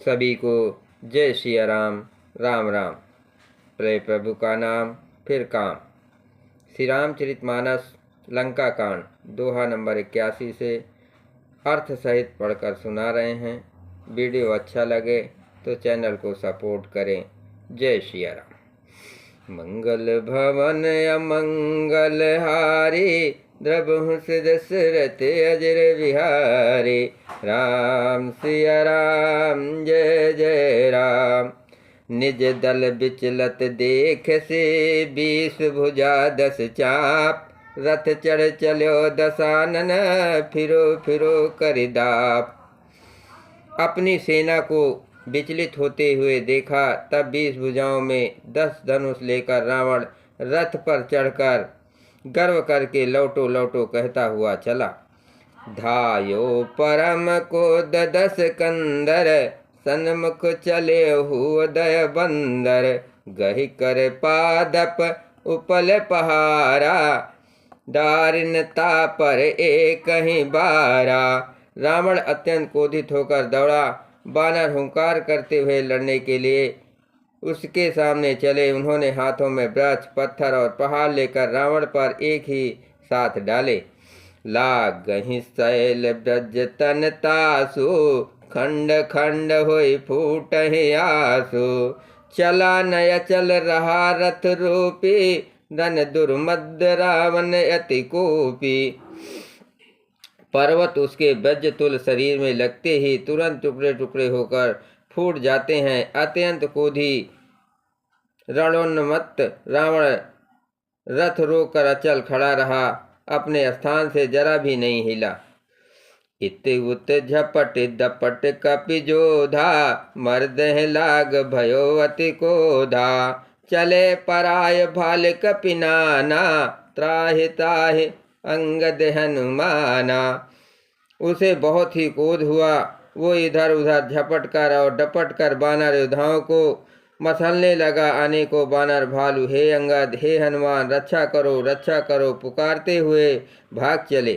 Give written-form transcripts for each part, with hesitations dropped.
सभी को जय सिया राम, राम राम। प्रे प्रभु का नाम फिर काम। श्री रामचरितमानस लंका कांड दोहा नंबर 81 से अर्थ सहित पढ़कर सुना रहे हैं। वीडियो अच्छा लगे तो चैनल को सपोर्ट करें। जय सिया राम। मंगल भवन अमंगल हारी, द्रबहु दशरथ अजर बिहारी। राम सिया राम जय जय राम। निज दल बिचलत देख से, 20 भुजा 10 चाप। रथ चढ़ चलो दसानन, फिरो फिरो कर दाप। अपनी सेना को विचलित होते हुए देखा, तब 20 भुजाओं में 10 धनुष लेकर रावण रथ पर चढ़कर गर्व करके लौटो लौटो कहता हुआ चला। धायो परम को 10 कंदर, सन्मुख चले उदय बंदर। गहि कर पादप उपल पहारा, दारिणता पर एक ही बारा। रावण अत्यंत क्रोधित होकर दौड़ा। बानर हुंकार करते हुए लड़ने के लिए उसके सामने चले। उन्होंने हाथों में वृक्ष, पत्थर और पहाड़ लेकर रावण पर एक ही साथ डाले। लागहि शैल ब्रज तन तासु, खंड खंड होई फूटहि आसु। चला नय चल रहा रथ रूपी, रन दुर्मद रावण अति कोपी। पर्वत उसके वज्रतुल्य शरीर में लगते ही तुरंत टुकड़े टुकड़े होकर फूट जाते हैं। अत्यंत क्रोधी रणोन्मत्त रावण रथ रोककर अचल खड़ा रहा, अपने स्थान से जरा भी नहीं हिला। इत उत झपट दपट कपि जोधा, मर्दह लाग भयो अति क्रोधा। चले पराय भाल कपि नाना, त्राहि ताहि अंगद हनुमाना। उसे बहुत ही क्रोध हुआ। वो इधर उधर झपट कर और डपट कर बानर योद्धाओं को मसलने लगा। अनेकों बानर भालू हे अंगद, हे हनुमान, रक्षा करो पुकारते हुए भाग चले।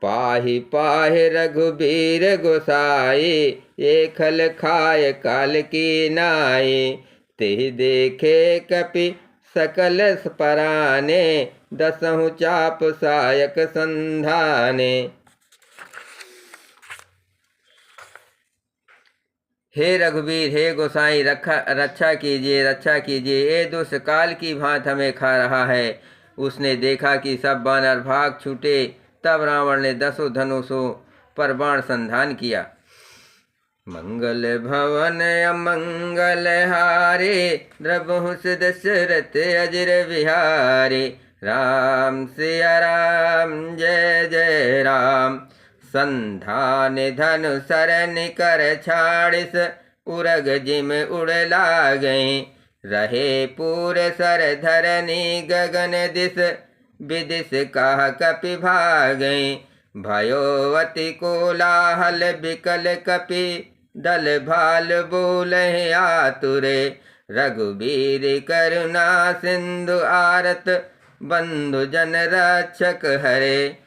पाहि पाहि रघुबीर गोसाई, ये खल खाय काल की नाई। ते देखे कपि सकल पराने, 10 चाप सायक संधाने। हे रघुवीर, हे गोसाई, रक्षा कीजिए, ये दुष्ट काल की भांत हमें खा रहा है। उसने देखा कि सब बानर भाग छूटे। तब रावण ने 10 धनुषों पर बाण संधान किया। मंगल भवन अमंगल हारे, द्रबहु दशरथ अजर बिहारी। राम सिया राम जय जय राम। संधान धनु सरन कर छाड़िस, उरग जिम उड़ लागई। रहे पूर सर धरनी गगन दिस, विदिश कह कपि भागई। भयो अति कोलाहल बिकल कपि, दल भाल बोलहि आतुरे। रघुबीर करुणा सिंधु आरत, बंधु जन रक्षक हरे।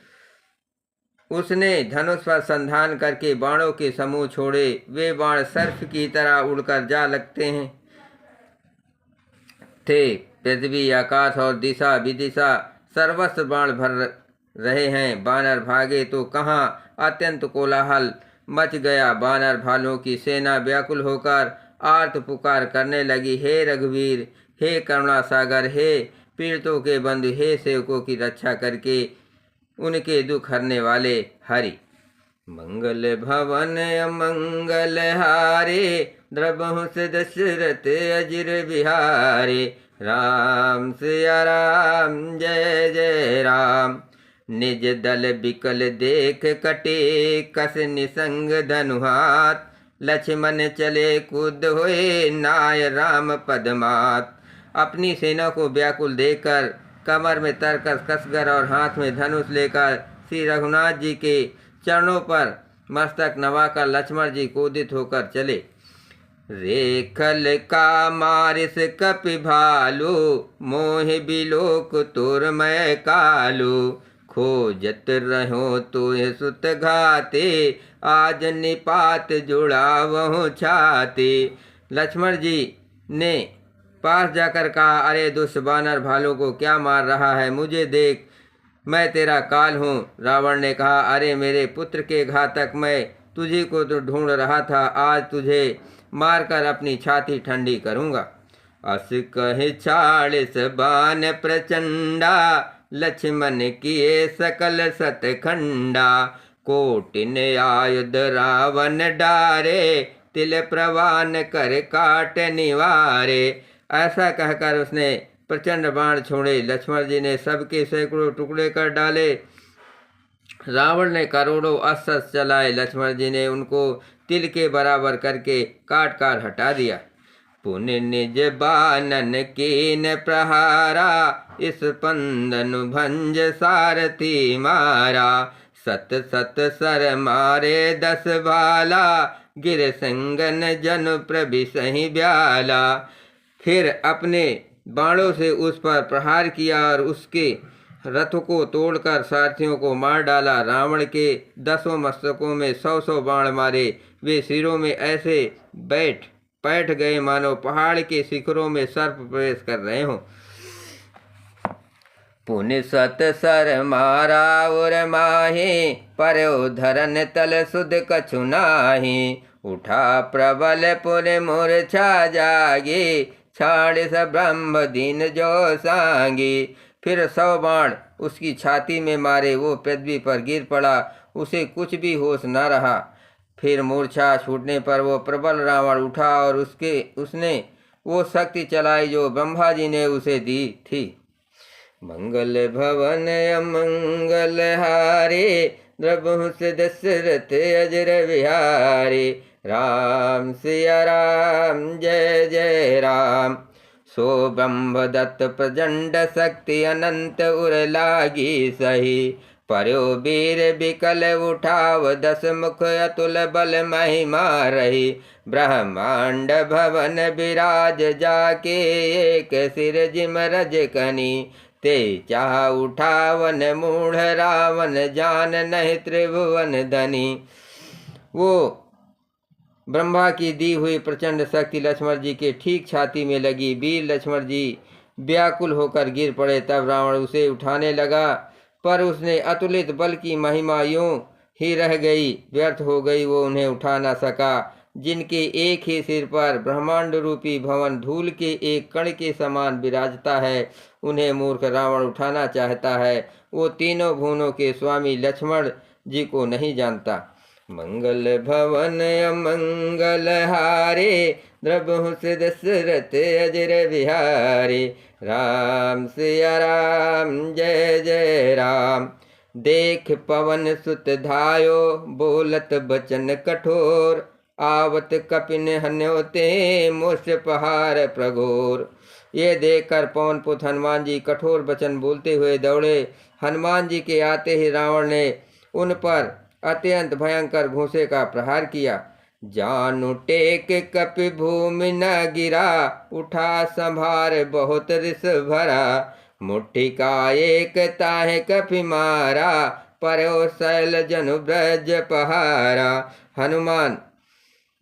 उसने धनुष पर संधान करके बाणों के समूह छोड़े। वे बाण सर्प की तरह उड़कर जा लगते थे। पृथ्वी, आकाश और दिशा विदिशा सर्वस्व बाण भर रहे हैं। बानर भागे तो कहाँ, अत्यंत कोलाहल मच गया। बानर भालुओं की सेना व्याकुल होकर आर्त पुकार करने लगी। हे रघुवीर, हे करुणा सागर, हे पीड़ितों के बंधु, हे सेवकों की रक्षा करके उनके दुख हरने वाले हरि। मंगल भवन अमंगल हारे, द्रबहु दशरथ अजर बिहारी। राम सिया राम जय जय राम। निज दल बिकल देख कटे, कस निसंग धनुहात। लक्ष्मण चले कूद होए, नाय राम पदमात। अपनी सेना को व्याकुल देखकर कमर में तरकस कसकर और हाथ में धनुष लेकर श्री रघुनाथ जी के चरणों पर मस्तक नवाकर लक्ष्मण जी क्रोधित होकर चले। रेखल का मारिस कपि भालू, मोहि बिलोक तोर मैं कालू। खोजत रहो तो सुत घाते, आज निपात जुड़ावहु छाती। लक्ष्मण जी ने पास जाकर कहा, अरे दुष्ट बानर भालू को क्या मार रहा है, मुझे देख, मैं तेरा काल हूँ। रावण ने कहा, अरे मेरे पुत्र के घातक, मैं तुझे को तो ढूंढ रहा था, आज तुझे मारकर अपनी छाती ठंडी करूँगा। अस कहे 40 बाण प्रचंडा, लक्ष्मण किए सकल सतखंडा। कोटिन आयुध रावण डारे, तिल प्रवान कर काट निवारे। ऐसा कहकर उसने प्रचंड बाण छोड़े। लक्ष्मण जी ने सबके सैकड़ों टुकड़े कर डाले। रावण ने करोड़ों अस्त्र चलाए। लक्ष्मण जी ने उनको तिल के बराबर करके काट काट हटा दिया। पुण्य निज बानन कीन प्रहारा, इस पंदन भंज सारथी मारा। सत सत सर मारे 10 भाला, गिर संगन जन प्रभि सही ब्याला। फिर अपने बाणों से उस पर प्रहार किया और उसके रथ को तोड़कर सारथियों को मार डाला। रावण के 10 मस्तकों में 100 बाण मारे। वे सिरों में ऐसे बैठ गए मानो पहाड़ के शिखरों में सर्प प्रवेश कर रहे हों। पुण्य सत सर मारा और माही, पर धरन तल सुध कछु नाही। उठा प्रबल पुर मूर्छा जागी, 40 ब्रह्म दीन जो सांगी। फिर 100 बाण उसकी छाती में मारे। वो पृथ्वी पर गिर पड़ा, उसे कुछ भी होश न रहा। फिर मूर्छा छूटने पर वो प्रबल रावण उठा और उसने वो शक्ति चलाई जो ब्रह्मा जी ने उसे दी थी। मंगल भवन अमंगल हारे, द्रवहु से दशरथ अजर विहारे। राम सिया राम जय जय राम। सो ब्रह्म दत्त प्रचंड शक्ति अनंत उर लागी सही। पर्यो वीर बिकल उठाव 10 मुख अतुल बल महिमा रही। ब्रह्मांड भवन विराज जाके, एक सिर जिम रज कनी। ते चाह उठावन मूढ़ रावण, जान नहीं त्रिभुवन धनी। वो ब्रह्मा की दी हुई प्रचंड शक्ति लक्ष्मण जी के ठीक छाती में लगी। वीर लक्ष्मण जी व्याकुल होकर गिर पड़े। तब रावण उसे उठाने लगा, पर उसने अतुलित बल की महिमा यूं ही रह गई, व्यर्थ हो गई। वो उन्हें उठा न सका। जिनके एक ही सिर पर ब्रह्मांड रूपी भवन धूल के एक कण के समान विराजता है, उन्हें मूर्ख रावण उठाना चाहता है। वो तीनों भुवनों के स्वामी लक्ष्मण जी को नहीं जानता। मंगल भवन अमंगल हारे, द्रवहु से दशरथ अजर विहारे। राम सिया राम जय जय राम। देख पवन सुत धायो, बोलत बचन कठोर। आवत कपिन हन्योते, मुष्ट पहार प्रघोर। ये देखकर पवन पुत्र हनुमान जी कठोर वचन बोलते हुए दौड़े। हनुमान जी के आते ही रावण ने उन पर अत्यंत भयंकर घूंसे का प्रहार किया। जानु टेक कपि भूमि न गिरा, उठा संभार बहुत रिस भरा। मुट्ठी का एक ताहे कपि मारा, परो शैल जनु ब्रज पहारा। हनुमान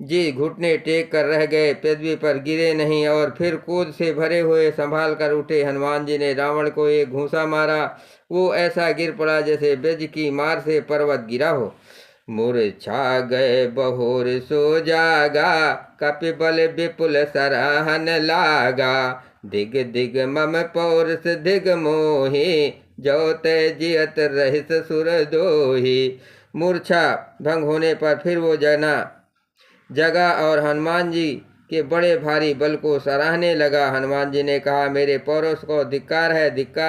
जी घुटने टेक कर रह गए, पृथ्वी पर गिरे नहीं और फिर क्रोध से भरे हुए संभाल कर उठे। हनुमान जी ने रावण को एक घूंसा मारा। वो ऐसा गिर पड़ा जैसे ब्रज की मार से पर्वत गिरा हो। मूर्छा गए बहोर सो जागा, कपि बल विपुल सराहन लागा। दिग दिग मम पौरुष दिग मोहि, जो तय जियत रहिस सुर दोही। मूर्छा भंग होने पर फिर वो जगा और हनुमान जी के बड़े भारी बल को सराहने लगा। हनुमान जी ने कहा, मेरे पौरुष को धिक्कार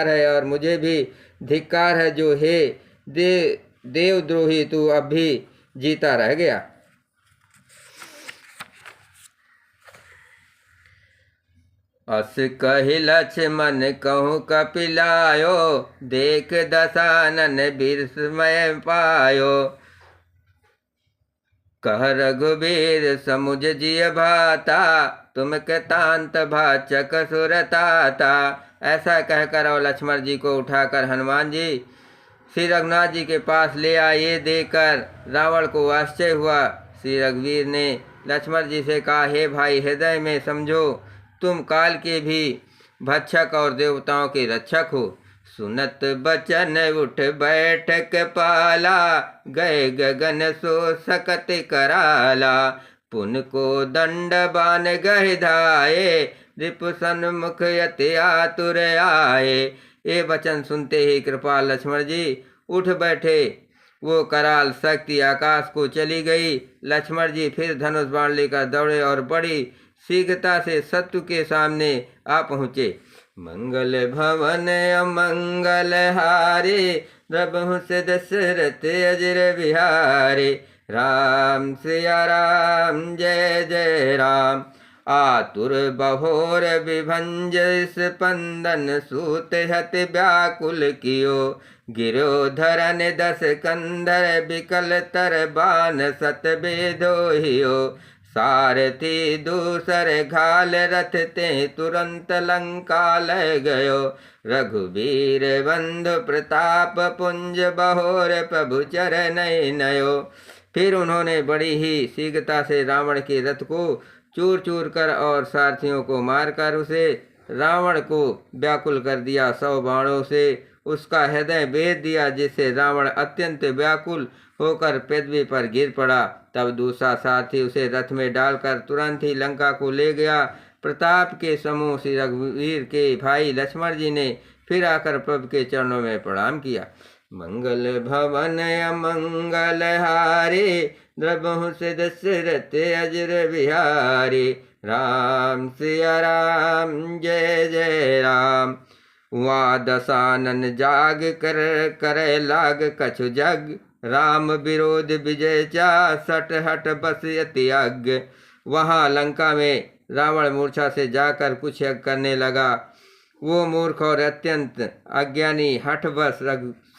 है और मुझे भी धिक्कार है जो हे देवद्रोही तू अब भी जीता रह गया। अस कहि लक्ष्मण कहूँ कपिलायो, देख दशानन विस्मय पायो। कह रघुबीर समुझ जिय भाता, तुम कृतांत भाचक सुरताता। ऐसा कहकर और लक्ष्मण जी को उठाकर हनुमान जी श्री रघुनाथ जी के पास ले आए। ये देखकर रावण को आश्चर्य हुआ। श्री रघुवीर ने लक्ष्मण जी से कहा, हे भाई, हृदय में समझो तुम काल के भी भक्षक और देवताओं के रक्षक हो। सुनत बचन उठ बैठक पाला, गए गगन सो सकत कराला। पुन को दंड बान गह धाये, रिपु सन्मुख यति आतुर आए। ये वचन सुनते ही कृपाल लक्ष्मण जी उठ बैठे। वो कराल शक्ति आकाश को चली गई। लक्ष्मण जी फिर धनुष बाण लेकर दौड़े और बड़ी शीघ्रता से शत्रु के सामने आ पहुँचे। मंगल भवन अमंगल हारे, द्रबहु से दशरथ अजर बिहारे। राम सिया राम जय जय राम, आतुर बहोर विभंज स्पंदन। सूत हत व्याकुल कियो, गिरो धरन दस कंधर। बिकल तर बान सत बेदोहियो, सारथी दूसर घाल रथ ते तुरंत लंका लय गयो। रघुवीर बंधु प्रताप पुंज, बहोर प्रभु चरण नयो। फिर उन्होंने बड़ी ही शीघ्रता से रावण के रथ को चूर चूर कर और सारथियों को मारकर उसे रावण को व्याकुल कर दिया। 100 बाणों से उसका हृदय भेद दिया, जिससे रावण अत्यंत व्याकुल होकर पृथ्वी पर गिर पड़ा। तब दूसरा सारथी उसे रथ में डालकर तुरंत ही लंका को ले गया। प्रताप के समूह श्री रघुवीर के भाई लक्ष्मण जी ने फिर आकर प्रभु के चरणों में प्रणाम किया। मंगल भवन अमंगल हारे, द्रबहु से दशरथ अजर बिहारी। राम सिया राम जय जय राम, वहाँ दशानन जाग कर करे लाग कछु जग। राम विरोध विजय चा, सट हट बस यति अज्ञ। वहाँ लंका में रावण मूर्छा से जाकर कुछ यज्ञ करने लगा। वो मूर्ख और अत्यंत अज्ञानी हठवश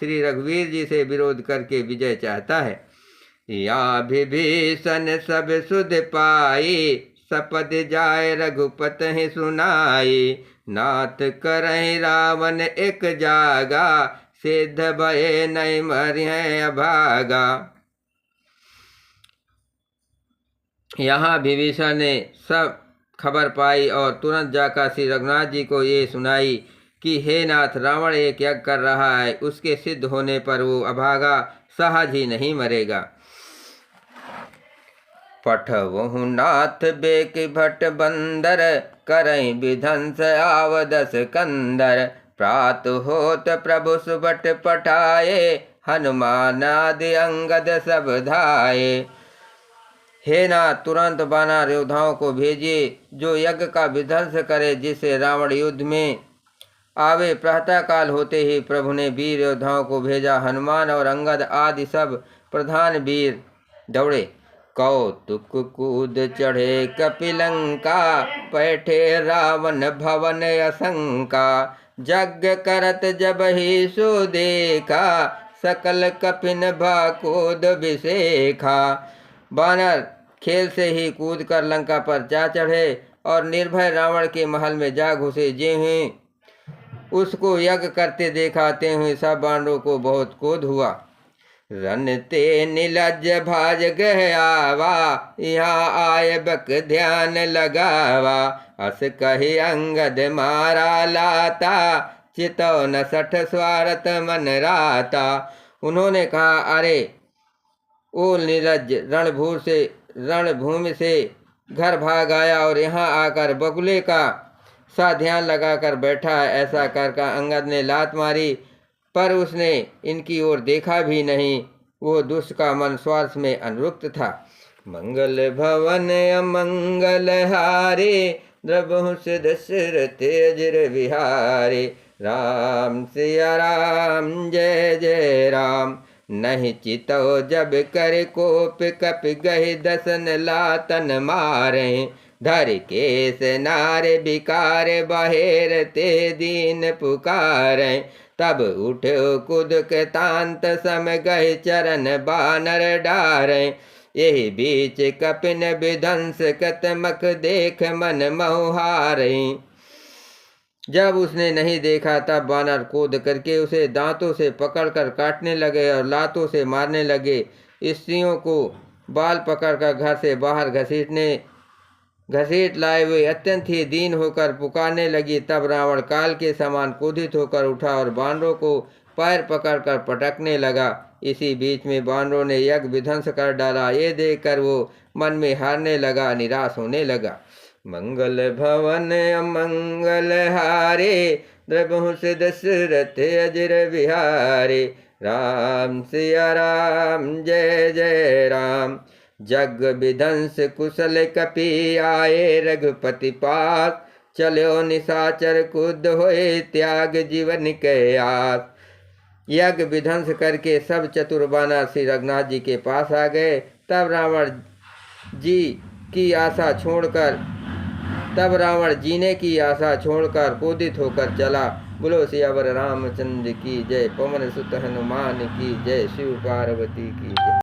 श्री रघुवीर जी से विरोध करके विजय चाहता है। या विभीषण सब सुध पाई, सपद जाय रघुपत ही सुनाई। नाथ करहि रावण एक जागा, सिद्ध भय नहीं मरिय अभागा। यहाँ विभीषण ने सब खबर पाई और तुरंत जाकर श्री रघुनाथ जी को ये सुनाई कि हे नाथ, रावण एक यज्ञ कर रहा है। उसके सिद्ध होने पर वो अभागा सहज ही नहीं मरेगा। पठवहु नाथ बेक भट बंदर, करई विध्वंस आवदस कंदर। प्रात होत प्रभु सुबट पठाए, हनुमान आदि अंगद सब धाये। हे नाथ, तुरंत वानर योद्धाओं को भेजिए जो यज्ञ का विध्वंस करे, जिससे रावण युद्ध में आवे। प्रातः काल होते ही प्रभु ने वीर योद्धाओं को भेजा। हनुमान और अंगद आदि सब प्रधान वीर दौड़े। कौतुक कूद चढ़े कपिलंका, बैठे रावण भवन असंका। यज्ञ करत जब ही सो देखा, सकल कपिन भाकोद विशेखा। बानर खेल से ही कूद कर लंका पर जा चढ़े और निर्भय रावण के महल में जा घुसे। ज्यों उसको यज्ञ करते देखा, त्यों सब बानरों को बहुत क्रोध हुआ। रनते नीलज भाज गयावा, यहाँ आय बक ध्यान लगावा। अस कही अंगद मारा लाता, चितो न सठ स्वारत मन राता। उन्होंने कहा, अरे ओ नीरज, रणभूमि से घर भाग आया और यहाँ आकर बगुले का सा ध्यान लगाकर बैठा है। ऐसा कर अंगद ने लात मारी, पर उसने इनकी ओर देखा भी नहीं। वो दुष्ट का मन स्वार्थ में अनुरक्त था। मंगल भवन अमंगल हारे, द्रबहु से दशरथ अजर बिहारे। राम सिया राम जय जय राम, नहीं चितो जब कर कोप कप गहि दसन लातन मारे। धर केस नारे बिकार बहेर ते दीन पुकारे। तब उठो कुद के तांत सम गए चरण बानर डारे। यही बीच कपिन विध्वंस कतमक देख मन मोहारे। जब उसने नहीं देखा तब बानर कूद करके उसे दांतों से पकड़कर काटने लगे और लातों से मारने लगे। स्त्रियों को बाल पकड़कर घर से बाहर घसीट लाए हुए अत्यंत ही दीन होकर पुकारने लगी। तब रावण काल के समान क्रोधित होकर उठा और बानरों को पैर पकड़कर पटकने लगा। इसी बीच में बानरों ने यज्ञ विध्वंस कर डाला। ये देखकर वो मन में हारने लगा, निराश होने लगा। मंगल भवन अमंगल हारे, द्रबहु से दशरथ अजर बिहारे। राम सिया राम जय जय राम। जग विध्वंस कुशल कपि आए, रघुपति पास चलो निशाचर कुद होए, त्याग जीवन के आस। यज्ञ विध्वंस करके सब चतुर बानर श्री रघुनाथ जी के पास आ गए। तब रावण जीने की आशा छोड़कर क्रोधित होकर चला। बोलो सियावर रामचंद्र की जय। पवन सुत हनुमान की जय। शिव पार्वती की जय।